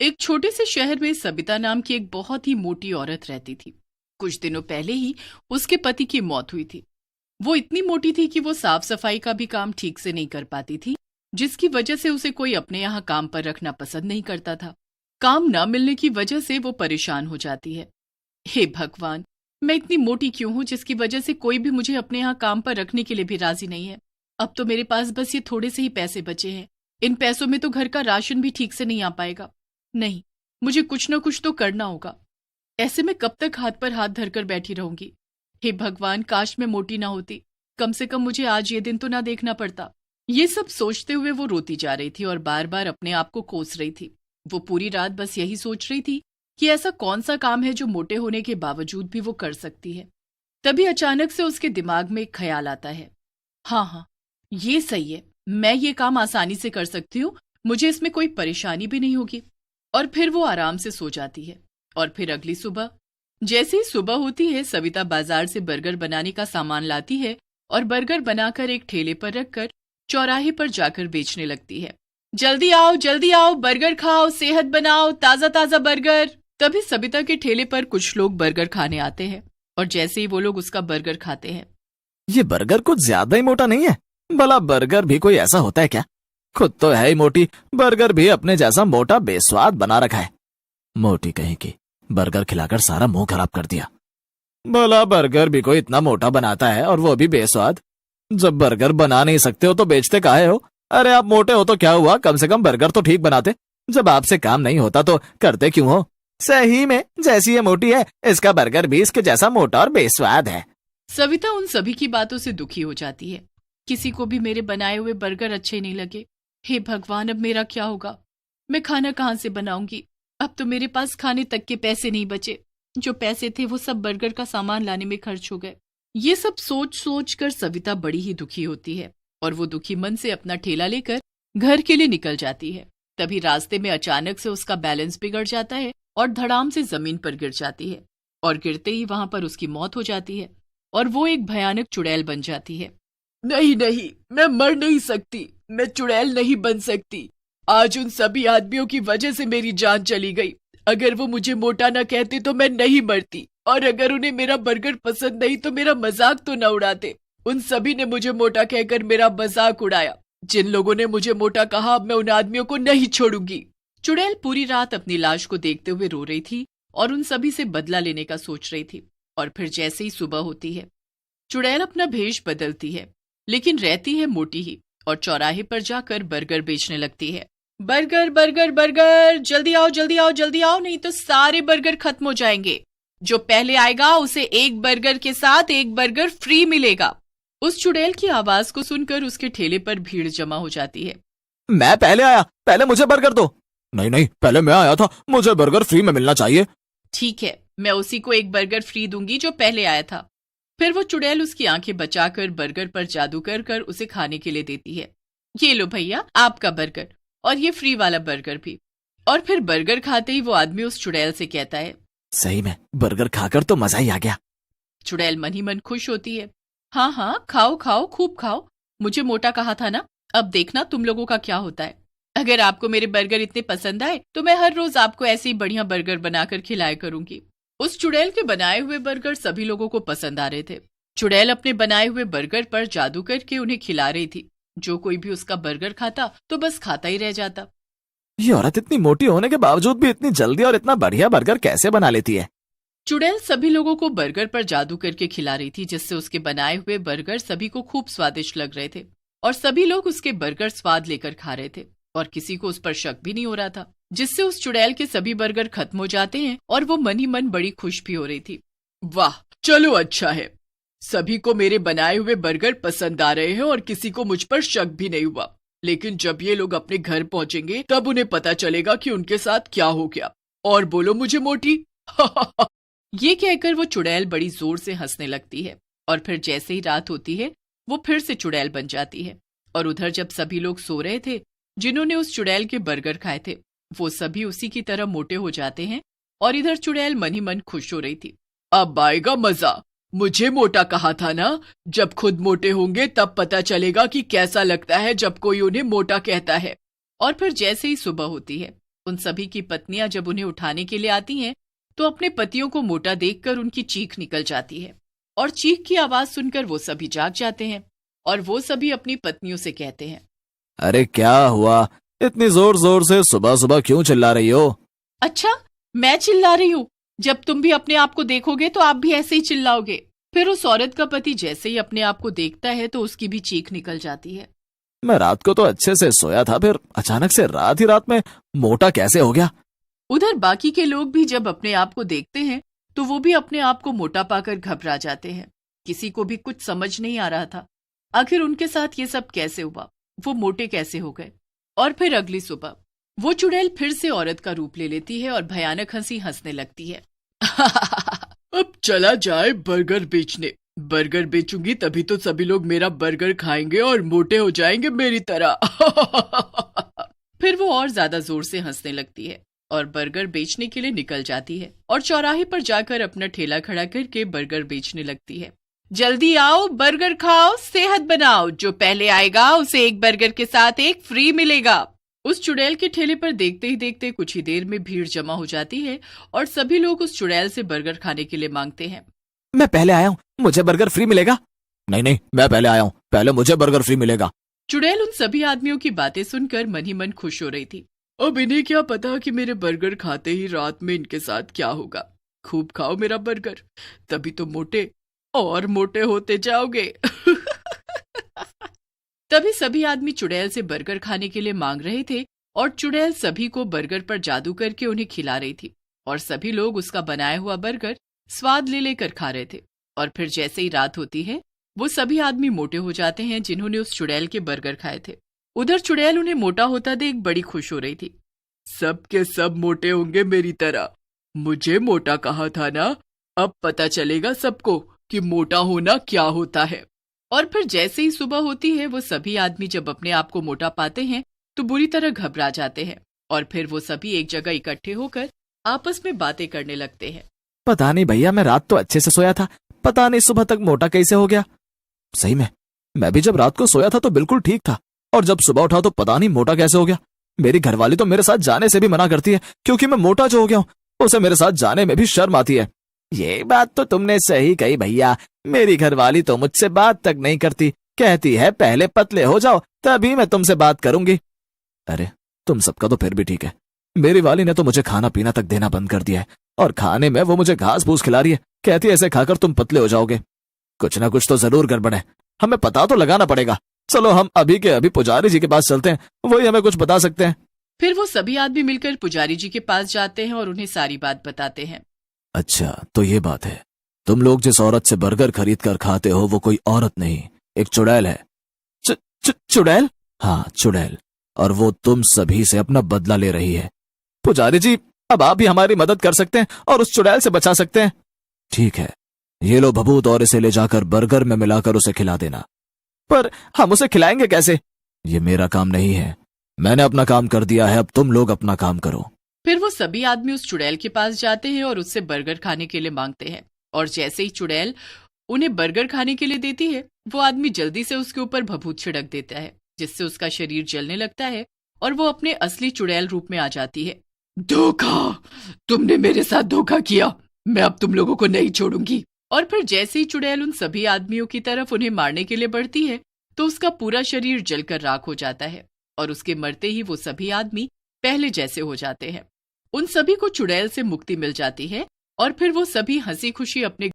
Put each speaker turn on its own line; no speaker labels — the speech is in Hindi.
एक छोटे से शहर में सबिता नाम की एक बहुत ही मोटी औरत रहती थी। कुछ दिनों पहले ही उसके पति की मौत हुई थी। वो इतनी मोटी थी कि वो साफ सफाई का भी काम ठीक से नहीं कर पाती थी, जिसकी वजह से उसे कोई अपने यहाँ काम पर रखना पसंद नहीं करता था। काम न मिलने की वजह से वो परेशान हो जाती है। हे भगवान, मैं इतनी मोटी क्यों हूँ जिसकी वजह से कोई भी मुझे अपने यहाँ काम पर रखने के लिए भी राजी नहीं है। अब तो मेरे पास बस ये थोड़े से ही पैसे बचे हैं। इन पैसों में तो घर का राशन भी ठीक से नहीं आ पाएगा। नहीं, मुझे कुछ न कुछ तो करना होगा। ऐसे में कब तक हाथ पर हाथ धरकर बैठी रहूंगी। हे भगवान, काश मैं मोटी ना होती। कम से कम मुझे आज ये दिन तो ना देखना पड़ता। ये सब सोचते हुए वो रोती जा रही थी और बार बार अपने आप को कोस रही थी। वो पूरी रात बस यही सोच रही थी कि ऐसा कौन सा काम है जो मोटे होने के बावजूद भी वो कर सकती है। तभी अचानक से उसके दिमाग में एक ख्याल आता है। हाँ, ये सही है, मैं ये काम आसानी से कर सकती हूँ, मुझे इसमें कोई परेशानी भी नहीं होगी। और फिर वो आराम से सो जाती है। और फिर अगली सुबह जैसे ही सुबह होती है, सविता बाजार से बर्गर बनाने का सामान लाती है और बर्गर बनाकर एक ठेले पर रखकर चौराहे पर जाकर बेचने लगती है। जल्दी आओ, बर्गर खाओ, सेहत बनाओ, ताजा ताजा बर्गर। तभी सबिता के ठेले पर कुछ लोग बर्गर खाने आते हैं और जैसे ही वो लोग उसका बर्गर खाते हैं,
ये बर्गर कुछ ज्यादा ही मोटा नहीं है? भला बर्गर भी कोई ऐसा होता है क्या? खुद तो है ही मोटी, बर्गर भी अपने जैसा मोटा बेस्वाद बना रखा है। मोटी कहीं की, बर्गर खिलाकर सारा मुंह खराब कर दिया। भला बर्गर भी कोई इतना मोटा बनाता है और वो भी बेस्वाद? जब बर्गर बना नहीं सकते हो तो बेचते काहे हो? अरे आप मोटे हो तो क्या हुआ, कम से कम बर्गर तो ठीक बनाते। जब आपसे काम नहीं होता तो करते क्यों हो? सही में जैसी ये मोटी है, इसका बर्गर भी इसके जैसा मोटा और बेस्वाद है।
सविता उन सभी की बातों से दुखी हो जाती है। किसी को भी मेरे बनाए हुए बर्गर अच्छे नहीं लगे। हे भगवान, अब मेरा क्या होगा? मैं खाना कहाँ से बनाऊंगी? अब तो मेरे पास खाने तक के पैसे नहीं बचे। जो पैसे थे वो सब बर्गर का सामान लाने में खर्च हो गए। ये सब सोच सोच कर सविता बड़ी ही दुखी होती है और वो दुखी मन से अपना ठेला लेकर घर के लिए निकल जाती है। तभी रास्ते में अचानक से उसका बैलेंस बिगड़ जाता है और धड़ाम से जमीन पर गिर जाती है और गिरते ही वहां पर उसकी मौत हो जाती है और वो एक भयानक चुड़ैल बन जाती है। नहीं, मैं मर नहीं सकती, मैं चुड़ैल नहीं बन सकती। आज उन सभी आदमियों की वजह से मेरी जान चली गई। अगर वो मुझे मोटा न कहते तो मैं नहीं मरती, और अगर उन्हें मेरा बर्गर पसंद नहीं तो मेरा मजाक तो न उड़ाते। उन सभी ने मुझे मोटा कहकर मेरा मजाक उड़ाया। जिन लोगों ने मुझे मोटा कहा, अब मैं उन आदमियों को नहीं छोड़ूंगी। चुड़ैल पूरी रात अपनी लाश को देखते हुए रो रही थी और उन सभी से बदला लेने का सोच रही थी। और फिर जैसे ही सुबह होती है, चुड़ैल अपना भेष बदलती है, लेकिन रहती है मोटी ही, और चौराहे पर जाकर बर्गर बेचने लगती है। बर्गर बर्गर बर्गर, जल्दी आओ, नहीं तो सारे बर्गर खत्म हो जाएंगे। जो पहले आएगा उसे एक बर्गर के साथ एक बर्गर फ्री मिलेगा। उस चुड़ैल की आवाज को सुनकर उसके ठेले पर भीड़ जमा हो जाती है।
मैं पहले आया, पहले मुझे बर्गर दो। नहीं, पहले मैं आया था, मुझे बर्गर फ्री में मिलना चाहिए।
ठीक है, मैं उसी को एक बर्गर फ्री दूंगी जो पहले आया था। फिर वो चुड़ैल उसकी आंखें बचाकर बर्गर पर जादू कर उसे खाने के लिए देती है। ये लो भैया, आपका बर्गर, और ये फ्री वाला बर्गर भी। और फिर बर्गर खाते ही वो आदमी उस चुड़ैल से कहता है,
सही में बर्गर खाकर तो मजा ही आ गया।
चुड़ैल मन ही मन खुश होती है। हाँ, खाओ, खूब खाओ। मुझे मोटा कहा था ना, अब देखना तुम लोगों का क्या होता है। अगर आपको मेरे बर्गर इतने पसंद आए तो मैं हर रोज आपको ऐसे ही बढ़िया बर्गर बनाकर खिलाया करूंगी। उस चुड़ैल के बनाए हुए बर्गर सभी लोगों को पसंद आ रहे थे। चुड़ैल अपने बनाए हुए बर्गर पर जादू करके उन्हें खिला रही थी। जो कोई भी उसका बर्गर खाता तो बस खाता ही रह जाता।
ये औरत इतनी मोटी होने के बावजूद भी इतनी जल्दी और इतना बढ़िया बर्गर कैसे बना लेती है?
चुड़ैल सभी लोगों को बर्गर पर जादू करके खिला रही थी, जिससे उसके बनाए हुए बर्गर सभी को खूब स्वादिष्ट लग रहे थे और सभी लोग उसके बर्गर स्वाद लेकर खा रहे थे और किसी को उस पर शक भी नहीं हो रहा था, जिससे उस चुड़ैल के सभी बर्गर खत्म हो जाते हैं और वो मन ही मन बड़ी खुश भी हो रही थी। वाह, चलो अच्छा है, सभी को मेरे बनाए हुए बर्गर पसंद आ रहे हैं और किसी को मुझ पर शक भी नहीं हुआ। लेकिन जब ये लोग अपने घर पहुंचेंगे तब उन्हें पता चलेगा कि उनके साथ क्या हो गया। और बोलो मुझे मोटी। ये कहकर वो चुड़ैल बड़ी जोर से हंसने लगती है और फिर जैसे ही रात होती है वो फिर से चुड़ैल बन जाती है। और उधर जब सभी लोग सो रहे थे जिन्होंने उस चुड़ैल के बर्गर खाए थे, वो सभी उसी की तरह मोटे हो जाते हैं और इधर चुड़ैल मन ही मन खुश हो रही थी। अब आएगा मजा, मुझे मोटा कहा था ना, जब खुद मोटे होंगे तब पता चलेगा कि कैसा लगता है जब कोई उन्हें मोटा कहता है। और फिर जैसे ही सुबह होती है उन सभी की पत्नियां जब उन्हें उठाने के लिए आती हैं तो अपने पतियों को मोटा देखकर उनकी चीख निकल जाती है और चीख की आवाज सुनकर वो सभी जाग जाते हैं और वो सभी अपनी पत्नियों से कहते हैं,
अरे क्या हुआ, इतनी जोर जोर से सुबह सुबह क्यों चिल्ला रही हो?
अच्छा, मैं चिल्ला रही हूँ? जब तुम भी अपने आप को देखोगे तो आप भी ऐसे ही चिल्लाओगे। फिर उस औरत का पति जैसे ही अपने आप को देखता है तो उसकी भी चीख निकल जाती है।
मैं रात को तो अच्छे से सोया था, फिर अचानक से रात ही रात में मोटा कैसे हो गया?
उधर बाकी के लोग भी जब अपने आप को देखते हैं तो वो भी अपने आप को मोटा पाकर घबरा जाते हैं। किसी को भी कुछ समझ नहीं आ रहा था आखिर उनके साथ ये सब कैसे हुआ, वो मोटे कैसे हो गए। और फिर अगली सुबह वो चुड़ैल फिर से औरत का रूप ले लेती है और भयानक हंसी हंसने लगती है। अब चला जाए बर्गर बेचने। बर्गर बेचूंगी तभी तो सभी लोग मेरा बर्गर खाएंगे और मोटे हो जाएंगे मेरी तरह। फिर वो और ज्यादा जोर से हंसने लगती है और बर्गर बेचने के लिए निकल जाती है और चौराहे पर जाकर अपना ठेला खड़ा करके बर्गर बेचने लगती है। जल्दी आओ, बर्गर खाओ, सेहत बनाओ, जो पहले आएगा उसे एक बर्गर के साथ एक फ्री मिलेगा। उस चुड़ैल के ठेले पर देखते ही देखते कुछ ही देर में भीड़ जमा हो जाती है और सभी लोग उस चुड़ैल से बर्गर खाने के लिए मांगते हैं।
मैं पहले आया हूँ, मुझे बर्गर फ्री मिलेगा। नहीं नहीं, मैं पहले आया हूँ, पहले मुझे बर्गर फ्री मिलेगा।
चुड़ैल उन सभी आदमियों की बातें सुनकर मन ही मन खुश हो रही थी। अब इन्हें क्या पता कि मेरे बर्गर खाते ही रात में इनके साथ क्या होगा। खूब खाओ मेरा बर्गर, तभी तो मोटे और मोटे होते जाओगे। तभी सभी आदमी चुड़ैल से बर्गर खाने के लिए मांग रहे थे और चुड़ैल सभी को बर्गर पर जादू करके उन्हें खिला रही थी और सभी लोग उसका बनाया हुआ बर्गर स्वाद ले लेकर खा रहे थे। और फिर जैसे ही रात होती है वो सभी आदमी मोटे हो जाते हैं जिन्होंने उस चुड़ैल के बर्गर खाए थे। उधर चुड़ैल उन्हें मोटा होता देख बड़ी खुश हो रही थी। सब के सब मोटे होंगे मेरी तरह, मुझे मोटा कहा था ना, अब पता चलेगा सबको कि मोटा होना क्या होता है। और फिर जैसे ही सुबह होती है वो सभी आदमी जब अपने आप को मोटा पाते हैं तो बुरी तरह घबरा जाते हैं और फिर वो सभी एक जगह इकट्ठे होकर आपस में बातें करने लगते हैं।
पता नहीं भैया, मैं रात तो अच्छे से सोया था, पता नहीं सुबह तक मोटा कैसे हो गया। सही में मैं भी जब रात को सोया था तो बिल्कुल ठीक था और जब सुबह उठा तो पता नहीं मोटा कैसे हो गया। मेरी घरवाली तो मेरे साथ जाने से भी मना करती है क्योंकि मैं मोटा जो हो गया हूँ, उसे मेरे साथ जाने में भी शर्म आती है। ये बात तो तुमने सही कही भैया, मेरी घरवाली तो मुझसे बात तक नहीं करती, कहती है पहले पतले हो जाओ तभी मैं तुमसे बात करूंगी। अरे तुम सबका तो फिर भी ठीक है, मेरी वाली ने तो मुझे खाना पीना तक देना बंद कर दिया है और खाने में वो मुझे घास फूस खिला रही है, कहती है ऐसे खाकर तुम पतले हो जाओगे। कुछ ना कुछ तो जरूर गड़बड़ है, हमें पता तो लगाना पड़ेगा। चलो हम अभी के अभी पुजारी जी के पास चलते हैं, वही हमें कुछ बता सकते हैं।
फिर वो सभी आदमी मिलकर पुजारी जी के पास जाते हैं और उन्हें सारी बात बताते हैं।
अच्छा तो ये बात है, तुम लोग जिस औरत से बर्गर खरीद कर खाते हो वो कोई औरत नहीं, एक चुड़ैल है। चुड़ैल? हाँ चुड़ैल, और वो तुम सभी से अपना बदला ले रही है। पुजारी जी अब आप भी हमारी मदद कर सकते हैं और उस चुड़ैल से बचा सकते हैं। ठीक है, ये लो भभूत और इसे ले जाकर बर्गर में मिलाकर उसे खिला देना। पर हम उसे खिलाएंगे कैसे? ये मेरा काम नहीं है, मैंने अपना काम कर दिया है, अब तुम लोग अपना काम करो।
फिर वो सभी आदमी उस चुड़ैल के पास जाते हैं और उससे बर्गर खाने के लिए मांगते हैं और जैसे ही चुड़ैल उन्हें बर्गर खाने के लिए देती है वो आदमी जल्दी से उसके ऊपर भभूत छिड़क देता है जिससे उसका शरीर जलने लगता है और वो अपने असली चुड़ैल रूप में आ जाती है। धोखा, तुमने मेरे साथ धोखा किया, मैं अब तुम लोगों को नहीं छोड़ूंगी। और फिर जैसे ही चुड़ैल उन सभी आदमियों की तरफ उन्हें मारने के लिए बढ़ती है तो उसका पूरा शरीर जलकर राख हो जाता है और उसके मरते ही वो सभी आदमी पहले जैसे हो जाते हैं। उन सभी को चुड़ैल से मुक्ति मिल जाती है और फिर वो सभी हंसी खुशी अपने